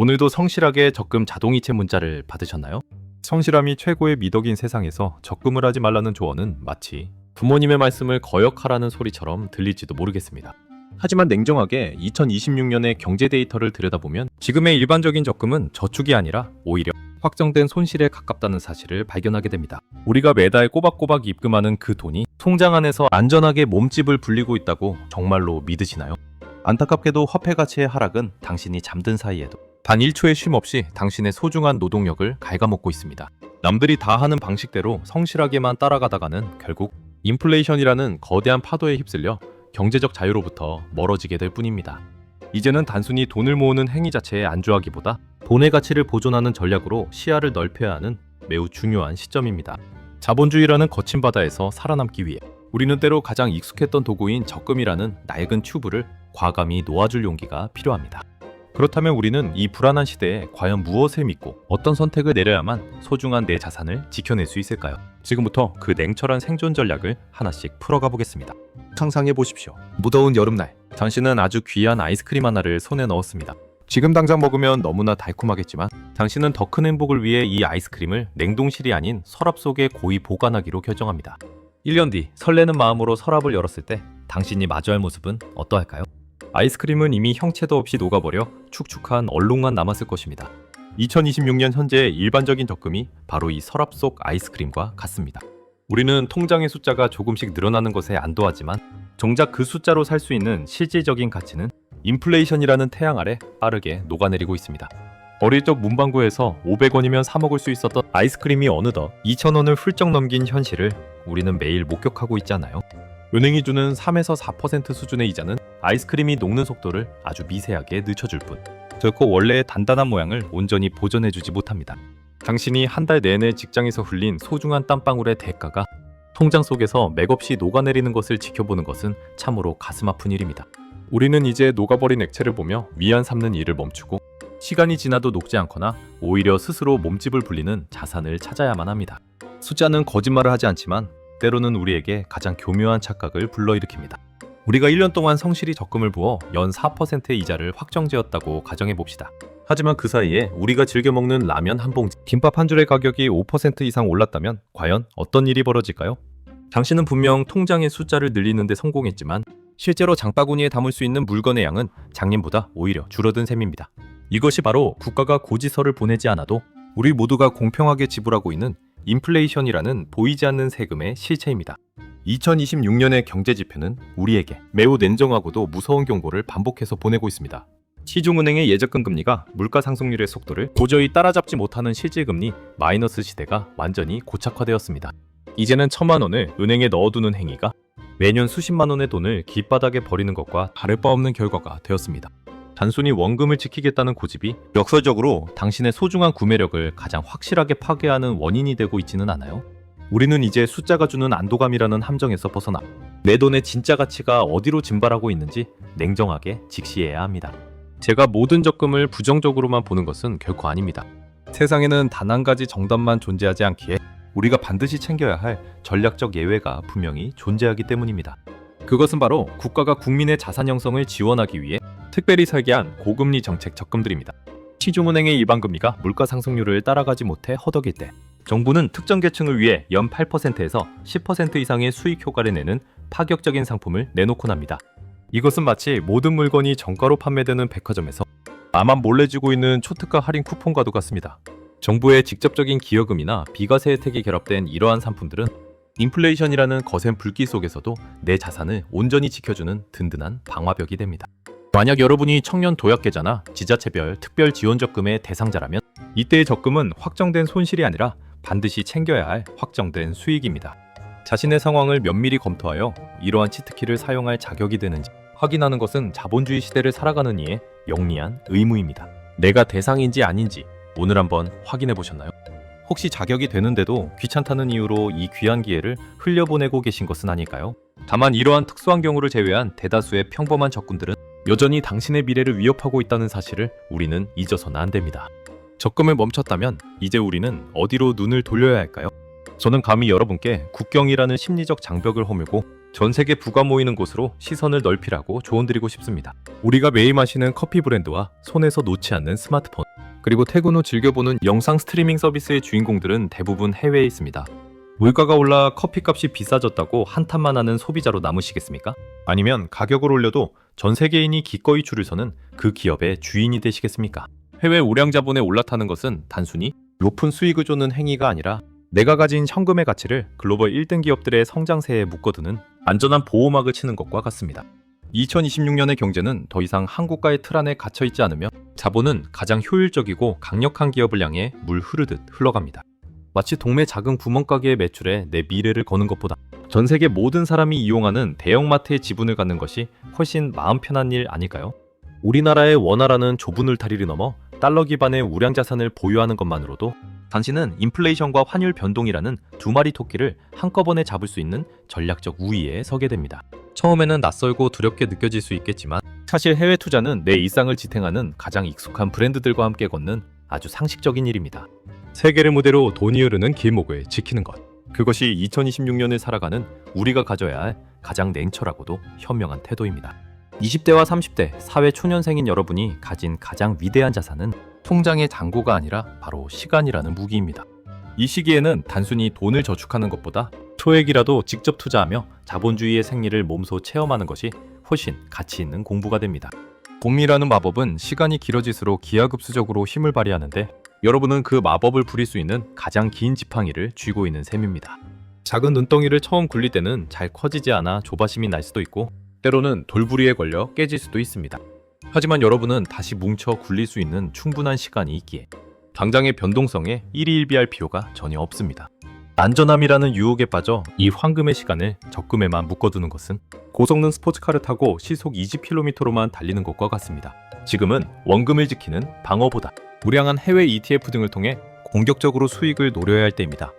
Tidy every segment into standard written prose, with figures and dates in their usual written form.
오늘도 성실하게 적금 자동이체 문자를 받으셨나요? 성실함이 최고의 미덕인 세상에서 적금을 하지 말라는 조언은 마치 부모님의 말씀을 거역하라는 소리처럼 들릴지도 모르겠습니다. 하지만 냉정하게 2026년의 경제 데이터를 들여다보면 지금의 일반적인 적금은 저축이 아니라 오히려 확정된 손실에 가깝다는 사실을 발견하게 됩니다. 우리가 매달 꼬박꼬박 입금하는 그 돈이 통장 안에서 안전하게 몸집을 불리고 있다고 정말로 믿으시나요? 안타깝게도 화폐 가치의 하락은 당신이 잠든 사이에도 단 1초의 쉼 없이 당신의 소중한 노동력을 갉아먹고 있습니다. 남들이 다 하는 방식대로 성실하게만 따라가다가는 결국 인플레이션이라는 거대한 파도에 휩쓸려 경제적 자유로부터 멀어지게 될 뿐입니다. 이제는 단순히 돈을 모으는 행위 자체에 안주하기보다 돈의 가치를 보존하는 전략으로 시야를 넓혀야 하는 매우 중요한 시점입니다. 자본주의라는 거친 바다에서 살아남기 위해 우리는 때로 가장 익숙했던 도구인 적금이라는 낡은 튜브를 과감히 놓아줄 용기가 필요합니다. 그렇다면 우리는 이 불안한 시대에 과연 무엇을 믿고 어떤 선택을 내려야만 소중한 내 자산을 지켜낼 수 있을까요? 지금부터 그 냉철한 생존 전략을 하나씩 풀어가 보겠습니다. 상상해 보십시오. 무더운 여름날, 당신은 아주 귀한 아이스크림 하나를 손에 넣었습니다. 지금 당장 먹으면 너무나 달콤하겠지만 당신은 더 큰 행복을 위해 이 아이스크림을 냉동실이 아닌 서랍 속에 고이 보관하기로 결정합니다. 1년 뒤 설레는 마음으로 서랍을 열었을 때 당신이 마주할 모습은 어떠할까요? 아이스크림은 이미 형체도 없이 녹아버려 축축한 얼룩만 남았을 것입니다. 2026년 현재의 일반적인 적금이 바로 이 서랍 속 아이스크림과 같습니다. 우리는 통장의 숫자가 조금씩 늘어나는 것에 안도하지만 정작 그 숫자로 살 수 있는 실질적인 가치는 인플레이션이라는 태양 아래 빠르게 녹아내리고 있습니다. 어릴 적 문방구에서 500원이면 사 먹을 수 있었던 아이스크림이 어느덧 2,000원을 훌쩍 넘긴 현실을 우리는 매일 목격하고 있잖아요. 은행이 주는 3에서 4% 수준의 이자는 아이스크림이 녹는 속도를 아주 미세하게 늦춰줄 뿐 결코 원래의 단단한 모양을 온전히 보존해주지 못합니다. 당신이 한 달 내내 직장에서 흘린 소중한 땀방울의 대가가 통장 속에서 맥없이 녹아내리는 것을 지켜보는 것은 참으로 가슴 아픈 일입니다. 우리는 이제 녹아버린 액체를 보며 미안 삼는 일을 멈추고 시간이 지나도 녹지 않거나 오히려 스스로 몸집을 불리는 자산을 찾아야만 합니다. 숫자는 거짓말을 하지 않지만 때로는 우리에게 가장 교묘한 착각을 불러일으킵니다. 우리가 1년 동안 성실히 적금을 부어 연 4%의 이자를 확정지었다고 가정해봅시다. 하지만 그 사이에 우리가 즐겨 먹는 라면 한 봉지, 김밥 한 줄의 가격이 5% 이상 올랐다면 과연 어떤 일이 벌어질까요? 당신은 분명 통장의 숫자를 늘리는 데 성공했지만 실제로 장바구니에 담을 수 있는 물건의 양은 작년보다 오히려 줄어든 셈입니다. 이것이 바로 국가가 고지서를 보내지 않아도 우리 모두가 공평하게 지불하고 있는 인플레이션이라는 보이지 않는 세금의 실체입니다. 2026년의 경제지표는 우리에게 매우 냉정하고도 무서운 경고를 반복해서 보내고 있습니다. 시중은행의 예적금 금리가 물가 상승률의 속도를 도저히 따라잡지 못하는 실질금리 마이너스 시대가 완전히 고착화되었습니다. 이제는 1,000만 원을 은행에 넣어두는 행위가 매년 수십만 원의 돈을 길바닥에 버리는 것과 다를 바 없는 결과가 되었습니다. 단순히 원금을 지키겠다는 고집이 역설적으로 당신의 소중한 구매력을 가장 확실하게 파괴하는 원인이 되고 있지는 않아요? 우리는 이제 숫자가 주는 안도감이라는 함정에서 벗어나 내 돈의 진짜 가치가 어디로 증발하고 있는지 냉정하게 직시해야 합니다. 제가 모든 적금을 부정적으로만 보는 것은 결코 아닙니다. 세상에는 단 한 가지 정답만 존재하지 않기에 우리가 반드시 챙겨야 할 전략적 예외가 분명히 존재하기 때문입니다. 그것은 바로 국가가 국민의 자산 형성을 지원하기 위해 특별히 설계한 고금리 정책 적금들입니다. 시중은행의 일반금리가 물가 상승률을 따라가지 못해 허덕일 때 정부는 특정 계층을 위해 연 8%에서 10% 이상의 수익 효과를 내는 파격적인 상품을 내놓곤 합니다. 이것은 마치 모든 물건이 정가로 판매되는 백화점에서 나만 몰래 주고 있는 초특가 할인 쿠폰과도 같습니다. 정부의 직접적인 기여금이나 비과세 혜택이 결합된 이러한 상품들은 인플레이션이라는 거센 불길 속에서도 내 자산을 온전히 지켜주는 든든한 방화벽이 됩니다. 만약 여러분이 청년 도약계좌나 지자체별 특별 지원적금의 대상자라면 이때의 적금은 확정된 손실이 아니라 반드시 챙겨야 할 확정된 수익입니다. 자신의 상황을 면밀히 검토하여 이러한 치트키를 사용할 자격이 되는지 확인하는 것은 자본주의 시대를 살아가는 이의 영리한 의무입니다. 내가 대상인지 아닌지 오늘 한번 확인해 보셨나요? 혹시 자격이 되는데도 귀찮다는 이유로 이 귀한 기회를 흘려보내고 계신 것은 아닐까요? 다만 이러한 특수한 경우를 제외한 대다수의 평범한 적금들은 여전히 당신의 미래를 위협하고 있다는 사실을 우리는 잊어서는 안 됩니다. 적금을 멈췄다면 이제 우리는 어디로 눈을 돌려야 할까요? 저는 감히 여러분께 국경이라는 심리적 장벽을 허물고 전 세계 부가 모이는 곳으로 시선을 넓히라고 조언드리고 싶습니다. 우리가 매일 마시는 커피 브랜드와 손에서 놓지 않는 스마트폰, 그리고 퇴근 후 즐겨보는 영상 스트리밍 서비스의 주인공들은 대부분 해외에 있습니다. 물가가 올라 커피값이 비싸졌다고 한탄만 하는 소비자로 남으시겠습니까? 아니면 가격을 올려도 전 세계인이 기꺼이 줄을 서는 그 기업의 주인이 되시겠습니까? 해외 우량 자본에 올라타는 것은 단순히 높은 수익을 쫓는 행위가 아니라 내가 가진 현금의 가치를 글로벌 1등 기업들의 성장세에 묶어두는 안전한 보호막을 치는 것과 같습니다. 2026년의 경제는 더 이상 한국과의 틀 안에 갇혀있지 않으며 자본은 가장 효율적이고 강력한 기업을 향해 물 흐르듯 흘러갑니다. 마치 동네 작은 구멍가게의 매출에 내 미래를 거는 것보다 전 세계 모든 사람이 이용하는 대형마트의 지분을 갖는 것이 훨씬 마음 편한 일 아닐까요? 우리나라의 원화라는 좁은 울타리를 넘어 달러 기반의 우량 자산을 보유하는 것만으로도 당신은 인플레이션과 환율 변동이라는 두 마리 토끼를 한꺼번에 잡을 수 있는 전략적 우위에 서게 됩니다. 처음에는 낯설고 두렵게 느껴질 수 있겠지만 사실 해외 투자는 내 일상을 지탱하는 가장 익숙한 브랜드들과 함께 걷는 아주 상식적인 일입니다. 세계를 무대로 돈이 흐르는 길목을 지키는 것. 그것이 2026년을 살아가는 우리가 가져야 할 가장 냉철하고도 현명한 태도입니다. 20대와 30대 사회 초년생인 여러분이 가진 가장 위대한 자산은 통장의 잔고가 아니라 바로 시간이라는 무기입니다. 이 시기에는 단순히 돈을 저축하는 것보다 초액이라도 직접 투자하며 자본주의의 생리를 몸소 체험하는 것이 훨씬 가치 있는 공부가 됩니다. 봄이라는 마법은 시간이 길어질수록 기하급수적으로 힘을 발휘하는데 여러분은 그 마법을 부릴 수 있는 가장 긴 지팡이를 쥐고 있는 셈입니다. 작은 눈덩이를 처음 굴릴 때는 잘 커지지 않아 조바심이 날 수도 있고 때로는 돌부리에 걸려 깨질 수도 있습니다. 하지만 여러분은 다시 뭉쳐 굴릴 수 있는 충분한 시간이 있기에 당장의 변동성에 일희일비할 필요가 전혀 없습니다. 안전함이라는 유혹에 빠져 이 황금의 시간을 적금에만 묶어두는 것은 고성능 스포츠카를 타고 시속 20km로만 달리는 것과 같습니다. 지금은 원금을 지키는 방어보다 우량한 해외 ETF 등을 통해 공격적으로 수익을 노려야 할 때입니다.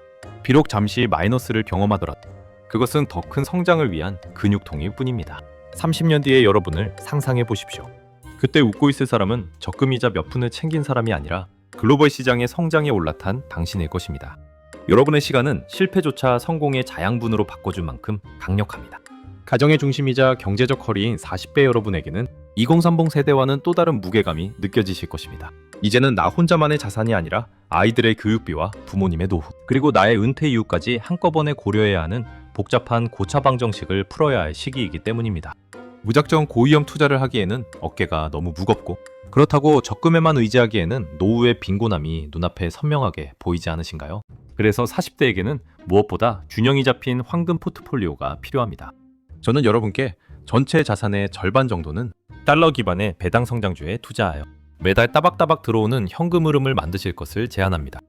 비록 잠시 마이너스를 경험하더라도 그것은 더 큰 성장을 위한 근육통일 뿐입니다. 30년 뒤의 여러분을 상상해 보십시오. 그때 웃고 있을 사람은 적금이자 몇 푼을 챙긴 사람이 아니라 글로벌 시장의 성장에 올라탄 당신일 것입니다. 여러분의 시간은 실패조차 성공의 자양분으로 바꿔줄 만큼 강력합니다. 가정의 중심이자 경제적 허리인 40대 여러분에게는 2030 세대와는 또 다른 무게감이 느껴지실 것입니다. 이제는 나 혼자만의 자산이 아니라 아이들의 교육비와 부모님의 노후, 그리고 나의 은퇴 이후까지 한꺼번에 고려해야 하는 복잡한 고차방 정식을 풀어야 할 시기이기 때문입니다. 무작정 고위험 투자를 하기에는 어깨가 너무 무겁고 그렇다고 적금에만 의지하기에는 노후의 빈곤함이 눈앞에 선명하게 보이지 않으신가요? 그래서 40대에게는 무엇보다 균형이 잡힌 황금 포트폴리오가 필요합니다. 저는 여러분께 전체 자산의 절반 정도는 달러 기반의 배당 성장주에 투자하여 매달 따박따박 들어오는 현금 흐름을 만드실 것을 제안합니다.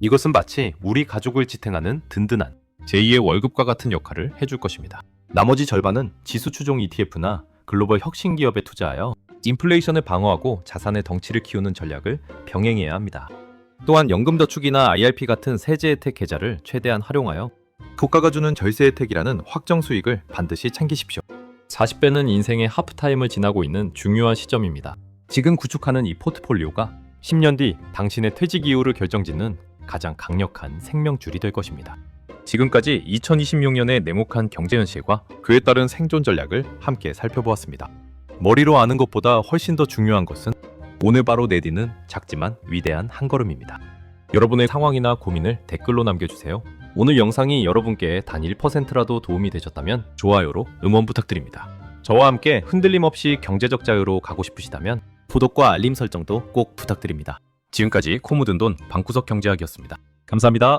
이것은 마치 우리 가족을 지탱하는 든든한 제2의 월급과 같은 역할을 해줄 것입니다. 나머지 절반은 지수 추종 ETF나 글로벌 혁신 기업에 투자하여 인플레이션을 방어하고 자산의 덩치를 키우는 전략을 병행해야 합니다. 또한 연금저축이나 IRP 같은 세제 혜택 계좌를 최대한 활용하여 국가가 주는 절세 혜택이라는 확정 수익을 반드시 챙기십시오. 40대는 인생의 하프타임을 지나고 있는 중요한 시점입니다. 지금 구축하는 이 포트폴리오가 10년 뒤 당신의 퇴직 이후를 결정짓는 가장 강력한 생명줄이 될 것입니다. 지금까지 2026년의 냉혹한 경제 현실과 그에 따른 생존 전략을 함께 살펴보았습니다. 머리로 아는 것보다 훨씬 더 중요한 것은 오늘 바로 내디는 작지만 위대한 한 걸음입니다. 여러분의 상황이나 고민을 댓글로 남겨주세요. 오늘 영상이 여러분께 단 1%라도 도움이 되셨다면 좋아요로 응원 부탁드립니다. 저와 함께 흔들림 없이 경제적 자유로 가고 싶으시다면 구독과 알림 설정도 꼭 부탁드립니다. 지금까지 코 묻은 돈 방구석 경제학이었습니다. 감사합니다.